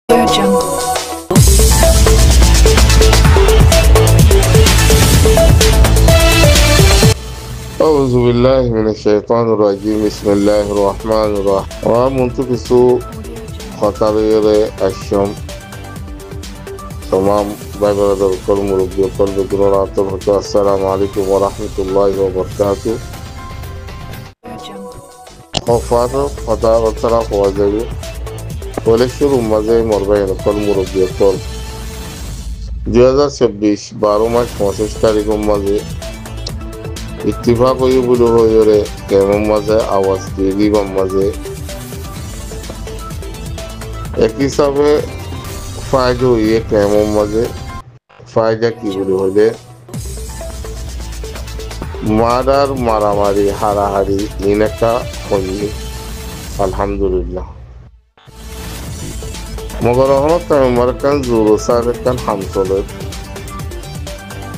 jungle. أعوذ بالله من الشيطان الرجيم بسم الله الرحمن الرحيم ومنتقصو خطرير الشم تمام بابرد الكل مربي الكل بدون عطبك السلام عليكم ورحمة الله وبركاته خفاته خطار الطرف وزيري ولشر مزي مربين الكل مربي الكل 2026 12 মাস 25 তারিখ মাঝে ইত্তিফাক হয়ে বলে হয়ে কেমন মাঝে আওয়াজ দিয়ে দিবাম মাঝে এক হিসাবে ফায়দা হইয়ে কেমন মাঝে ফায়দা কি বলে হলে মারার মারামারি হারাহারি ইনেকা হইনি আলহামদুলিল্লাহ মগর হলো তেমন কান জোর সার কান হামসলে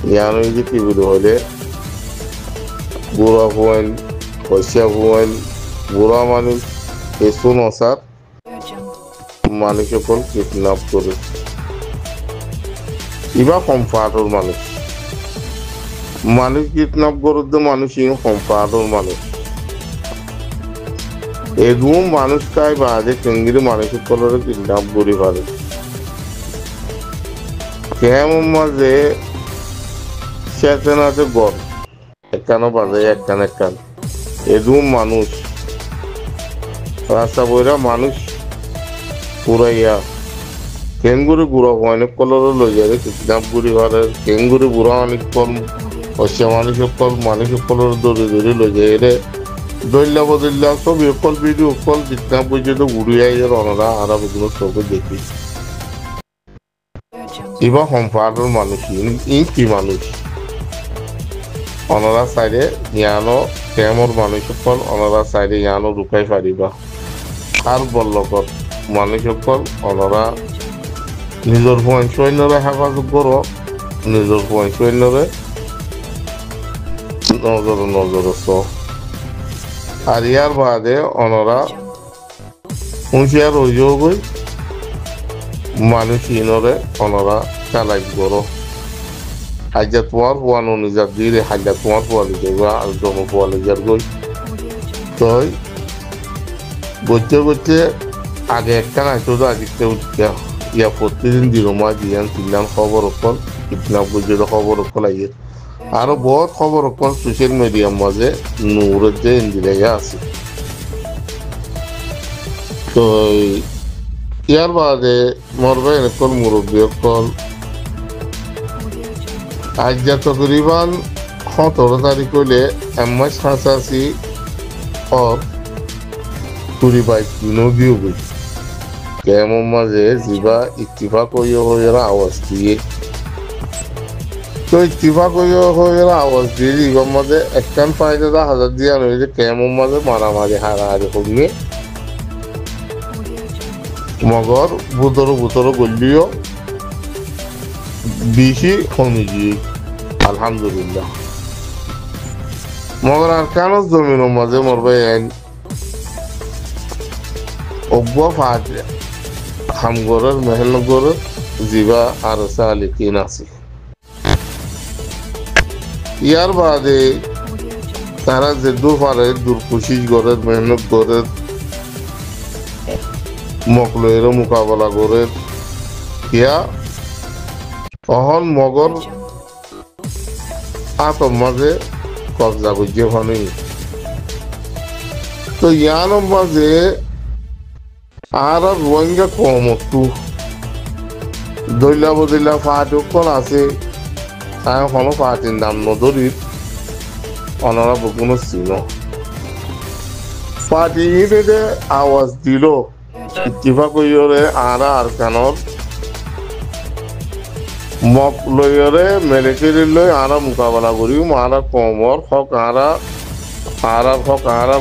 ইয়ানো যে কি বলে হলে বুড়া হুয়েন পয়সা হুয়েন বুড়া মানুষ এসুন অসার মানুষ সকল কিডন্যাপ করে ইবা কমফার্টর মানুষ কিডন্যাপ করতে মানুষ কমফার্টর মানুষ এরকম মানুষ কাই বাদে কেঙ্গিরি মানুষ সকলের কিডন্যাপ করে পারে কেমন মাঝে চেতনাতে গড় একখানো বাজে একখান এরকম মানুষ রাস্তা বইরা মানুষ পুরাইয়া কেঙ্গুরি বুড়া অনেক কলর লই যায় কিডন্যাপ গুড়ি ঘরের কেঙ্গুরি বুড়া অনেক কল অসা মানুষ কলর দৌড়ে দৌড়ে লই যায় এরে দৈল্লা বদল্লা সব একল ভিডিও কল কিডন্যাপ পর্যন্ত ঘুরিয়াই রনরা আর বিভিন্ন চোখে দেখি এবার সম্পাদর মানুষ কি মানুষ অনরা সাইডে ইয়ানো কেমর মানুষ সকল অনরা সাইডে ইয়ানো রুকাই পারিবা আর বল্লকর মানুষ সকল অনরা নিজের সৈন্যরে হেফাজত করো নিজের সৈন্যরে নজর আর ইয়ার বাদে অনরা হুঁশিয়ার হইও গই মানুষ ইনরে অনরা চালাই করো হাজার তোমার পোয়ানো নিজার দিয়ে হাজার তোমার পোয়ালি যাবে আর জমা পোয়ালি যার গই তই বলতে আগে একটা নাইতো আজকে ইয়া প্রতিদিন দিনমা দিয়ান তিনলাম খবর অকল কিডন্যাপ বুঝে খবর অকল আইয়ে আরো বহুত খবর অকল সোশ্যাল মিডিয়ার মাঝে নূরের যে ইন্দিরাইয়া আছে তো ইয়ার বাদে মরবে এরকম মুরব্বী অকল আজ যা তকরিবান 17 তারিখ হলে এমএস হাসাসি और पूरी बाइक नोगियो गई কেমন মাঝে জিবা ইত্তিফাক হয়ে আওয়াজ দিয়ে তো ইত্তিফাক হয়ে আওয়াজ দিয়ে জিবার মাঝে একখান ফায়দা হাজার দিয়া নইলে কেমন মাঝে মারামারি হারাহারি কমে মগর বুতর গলিও বেশি কমে গিয়ে আলহামদুলিল্লাহ মগর আর কেন জমিনের মাঝে মরবে অব্বা ফাটে হামগরের মেহনগরের জিবা আর সালিকিন আছে ইয়ার বাদে তারা যে দূর পারে দূর কোশিশ করে মেহনত করে মকলের মোকাবেলা করে ইয়া অহন মগর আতম মাঝে কবজা করছে ওখানে তো ইয়ার মাঝে আর রোহিঙ্গা কম একটু দৈলা বদলা ফাট কল আছে তাই কোনো ফাটির দাম নদরির অনারা বকুনো ছিল ফাটি বেঁধে আওয়াজ দিল ইত্তিফাক হইরে আর কানর মক লইরে মিলিটারি লই আর মোকাবেলা করিম আর কমর হক আর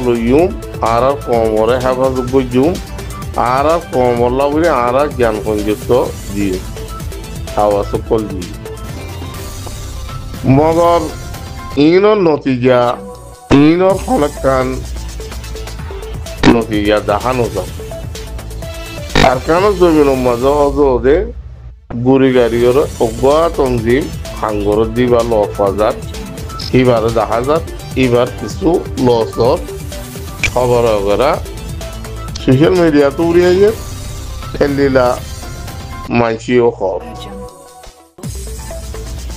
লইম আর কমরে হেফাজত বুঝুম আর কমলা বলে আর জ্ঞান সংযুক্ত দিয়ে আওয়াজ সকল দিয়ে মগর ইনর নতিজা ইনর খনকান নতিজা দেখানো যায় Arkana zomino mazo ode guri gariyor ogwa tongzim hangoro diba lo fazat ibar dahazat ibar কিছু লসর খবর वगैरह সোশ্যাল মিডিয়া তো উড়িয়ে এলিলা মাইসিও খর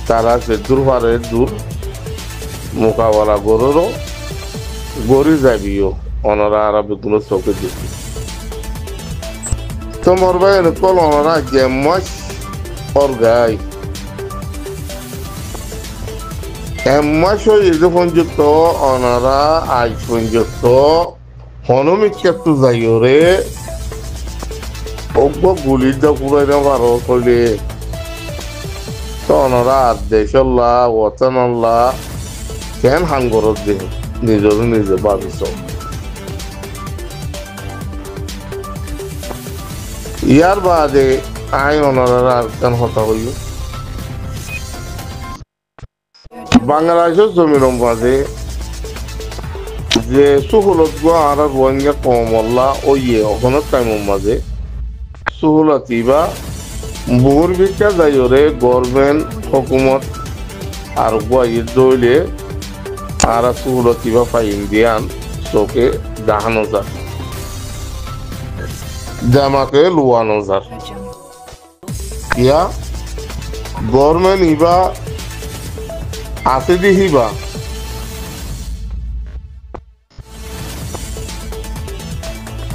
তারা যে দূর দূর মোকাবেলা গরুরও গরি যাবিও অনারা আরবে গুলো চোখে দেখি তোমার ভাই কল অনারা গেমাস অর্গাই এমাস ইজু পঞ্জুক্ত অনারা আজ পঞ্জুক্ত হনমিক কেতু যাইরে অজ্ঞ গুলির দা পুরাই না পারো কইলে তো অনারা দেশল্লাহ ওয়াতানাল্লাহ কেন হাঙ্গরত দেহ নিজের নিজে ভাবিস ইয়ার বাদে আই অনারার আর কেন হতা হইল বাংলাদেশের জমির মাঝে যে সুহলত আর রোহিঙ্গা কমল্লা ওইয়ে অখনের টাইমের মাঝে সুহলতি বা বহুর ভিক্ষা যাইরে গভর্নমেন্ট হুকুমত আর গুয়াইয়ের দইলে আর সুহলতি বা ফাইন দিয়ান চোখে দাহানো যায় জামাকে লুয়ানো যায় ইয়া গভর্নমেন্ট ইবা আছে দিহিবা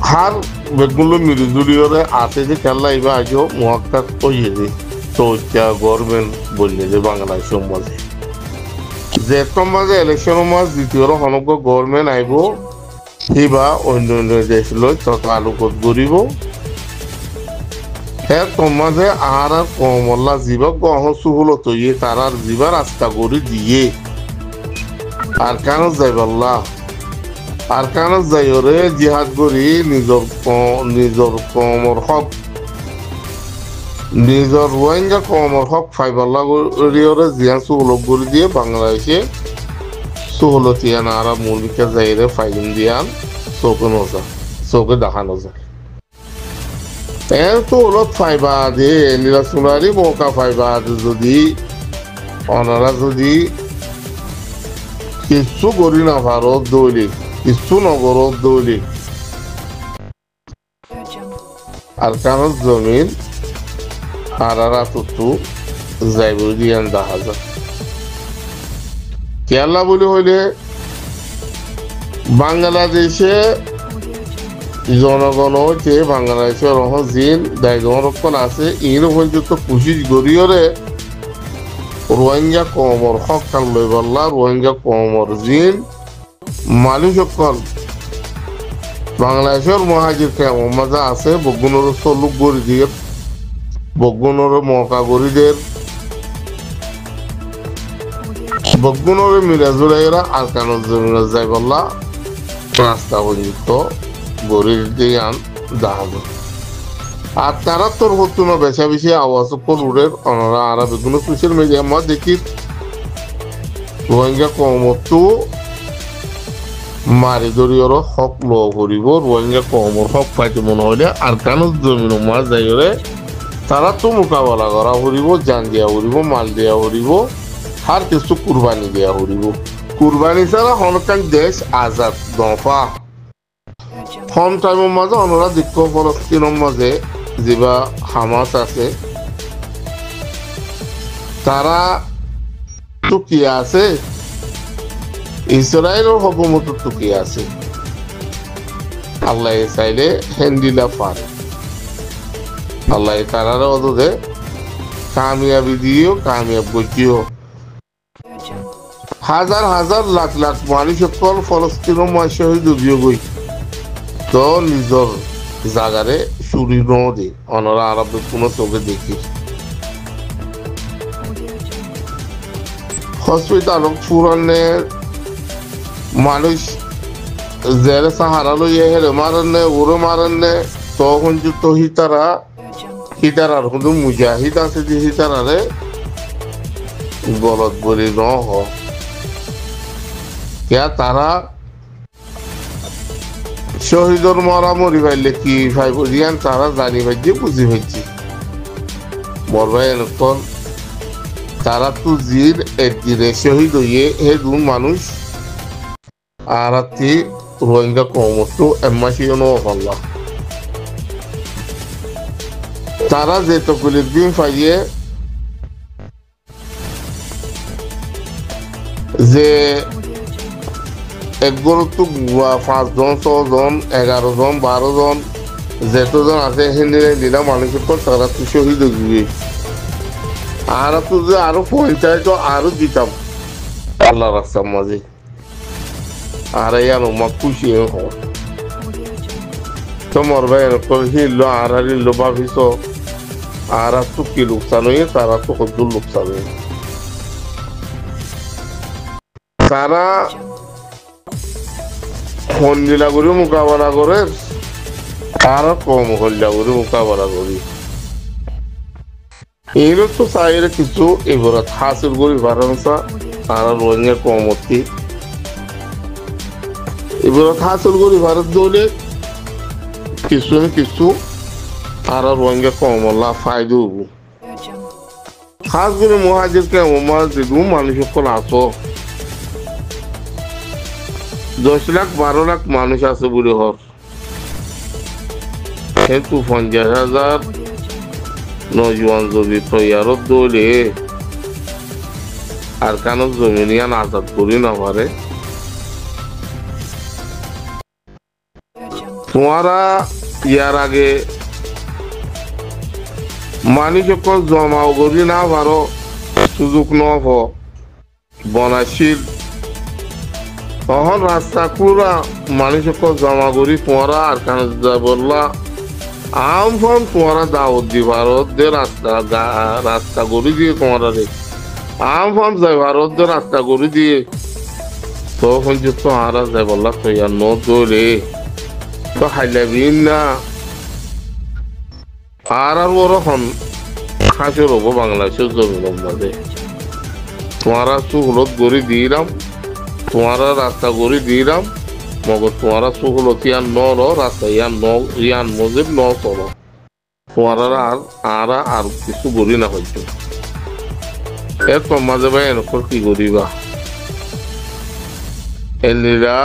হার বেগুলো মিলিজুলিওরে আছে যে খেলা ইবা আজও মহাক্কাত ওইয়ে যে তো গভর্নমেন্ট বললে যে বাংলাদেশের মাঝে যে মাঝে ইলেকশন মাঝ দ্বিতীয় হনক গভর্নমেন্ট আইব সিবা অন্য অন্য দেশ লৈ তত আলোকত গড়িব হ্যাঁ তোমাজে আর কমল্লা জীবা গহ সুহলত ইয়ে তারার জীবা রাস্তা গড়ি দিয়ে আর কেন যাইবাল্লা আর কেন যাইরে জিহাদ গড়ি নিজর কমর হক নিজর রোহিঙ্গা কমর হক ফাইবাল্লা গড়িয়রে জিহাদ সুহলত গড়ি দিয়ে বাংলাদেশে সুহলতিয়ান আর মৌলিকা যাইরে ফাইন দিয়ান চৌকে নজা চৌকে দেখানো যায় এত ওলত ফাইবা দে নিরাচনারি মৌকা ফাইবা যদি অনারা যদি কিছু করি না ভারত দৌলি কিছু নগরত দৌলি আর কারণ জমিন আর তুতু যাইব দিয়ান দেখা যায় কেরালা বলে হইলে বাংলাদেশে জনগণ হচ্ছে বাংলাদেশের জিন দায়িত্ব আছে এই পর্যন্ত কোশিশ গড়িয়রে রোহিঙ্গা কমর হক কাল লই বললা রোহিঙ্গা কমর জিন মানুষ সকল বাংলাদেশের মহাজির কেমন মজা আছে বগুনর সলুক গড়ি দিয়ে বগুনর মকা গড়িদের বগুনর মিরাজুরাইরা আর কান জমিন যাই বললা রাস্তা পর্যন্ত গড়ির দিয়ে জাহাজ আর তারা তোর হতো না বেশা বেশি আওয়াজ রুডের অনারা আর বিভিন্ন সোশ্যাল মিডিয়া মা দেখি রোহিঙ্গা কমতো মারি দরিয়র হক ল করিব রোহিঙ্গা কমর হক পাইতে মনে হইলে আর কান জমিন মাছ যাইরে তারা তো মোকাবেলা করা হরিব জান দিয়া হরিব মাল দিয়া হরিব আর কিছু কুরবানি দিয়া হরিব কুরবানি ছাড়া হনকান দেশ আজাদ দফা কম টাইমের মাঝে অনরা দিক্ষ ফলস্তিনের মাঝে যেবা হামাস আছে তারা টুকিয়ে আছে ইসরায়েলের হুকুমত টুকিয়ে আছে আল্লাহ চাইলে হেন্দিলা পারে আল্লাহ তারার অদে কামিয়াবি দিও কামিয়াব গতিও হাজার হাজার লাখ লাখ মানুষ সকল ফলস্তিনের মাঝে শহীদ হইয়া গই তো নিজর জাগারে চুরি নদে অনরা আরব কোনো চোখে দেখি হসপিটাল পুরানে মানুষ জেলে সাহারা লইয়ে হেরে মারান্নে ওরে মারান্নে তখন যুক্ত হিতারার কিন্তু মুজাহিদ আছে যে হিতারারে গলত বলি ন তারা শহীদর মরা মরি পাইলে কি ভাই বুঝিয়ান তারা জানি ভাইছে বুঝি ভাইছে বড় ভাই এখন তারা তো জির একদিনে শহীদ হইয়ে হে দুন মানুষ আর আতি রোহিঙ্গা কমতো এম্মাসিও হল্লা তারা যে তকুলির দিন পাইয়ে যে একগর তো 5 জন 6 জন 11 জন 12 জন যেতজন আছে হিন্দিরে দিলা মানুষের পর তারা তো শহীদ হয়ে আর তো যে আরো 50 তো আরো দিতাম আল্লাহ রাস্তার মাঝে আর ইয়ানো মা খুশি হও তোমার ভাই এরকম হিল আর হিল ভাবিস আর তো কি লোকসান হয়ে তারা তো কত লোকসান হয়ে তারা হন্দিলা করে মোকাবেলা করে আর কম হল্লা করে মোকাবেলা করি এর তো চাইর কিছু এবার হাসিল করি ভারমসা আর রোহিঙ্গা কমতি এবার হাসিল করি ভারত দৌলে কিছু না কিছু আর রোহিঙ্গা কমলা ফায়দা হবো খাস করে মহাজির কেমন মানুষ সকল আসো 10 লাখ 12 লাখ মানুষ আছে বুড়ি হর কিন্তু 50,000 নজওয়ান যদি তৈয়ারত দৌলে আর কেন জমিনিয়ান আজাদ করি না পারে তোমারা ইয়ার আগে মানুষ সকল জমাও করি না পারো সুযোগ ন বনাশীল তখন রাস্তা পুরা মানুষ সকল জমা করি তোমারা আর কেন বললা আম ফোন তোমারা দাওয়াত দি ভারত দে রাস্তা করে দিয়ে তোমারা রে আম ফোন যাই ভারত দে রাস্তা করে দিয়ে তখন যে তো আর যাই বললা তো ইয়ার ন দৌড়ে তো হাইলাবিন না আর ওরকম খাসে রবো বাংলাদেশের জমিনের মধ্যে তোমারা সুহলত গড়ি দিলাম তোমারা রাস্তা গড়ি দিলাম মগর তোমারা সুহলত ইয়ান ন রাস্তা ইয়ান মজিব ন চলো তোমারা আর কিছু গড়ি না হইতো এর মাঝে ভাই এনকর কি করিবা এলিরা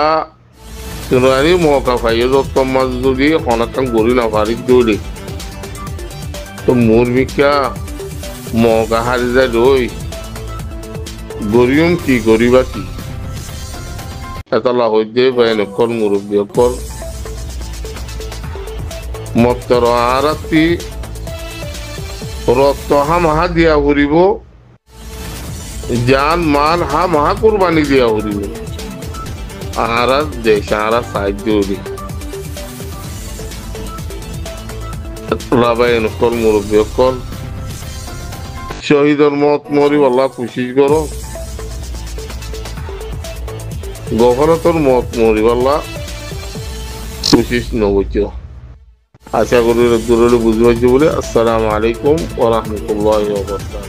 তুমি মৌকা পাইও যত মাঝে যদি অনেকক্ষণ গড়ি না পারি দৌড়ি তো মুরমিকা মৌকা হারি যায় রই গরিয়ম কি গরিবা কি এতলা হইতে বাইনকল মুরব্বী অকল মত্তর আরাতি রক্ত হামাহা দিয়া হরিব জান মাল হামাহা কুরবানি দিয়া হরিব আর দেশ আর সাহায্য হরি রাবাইনকল মুরব্বী অকল শহীদের মত মরি আল্লাহ কোশিশ করো গফরতর মত মরি আল্লাহ কোশিশ নবচ আশা করি দূরে বুঝতে পারছি বলে আসসালামু আলাইকুম ওয়া রাহমাতুল্লাহি ওয়া বারাকাতুহু।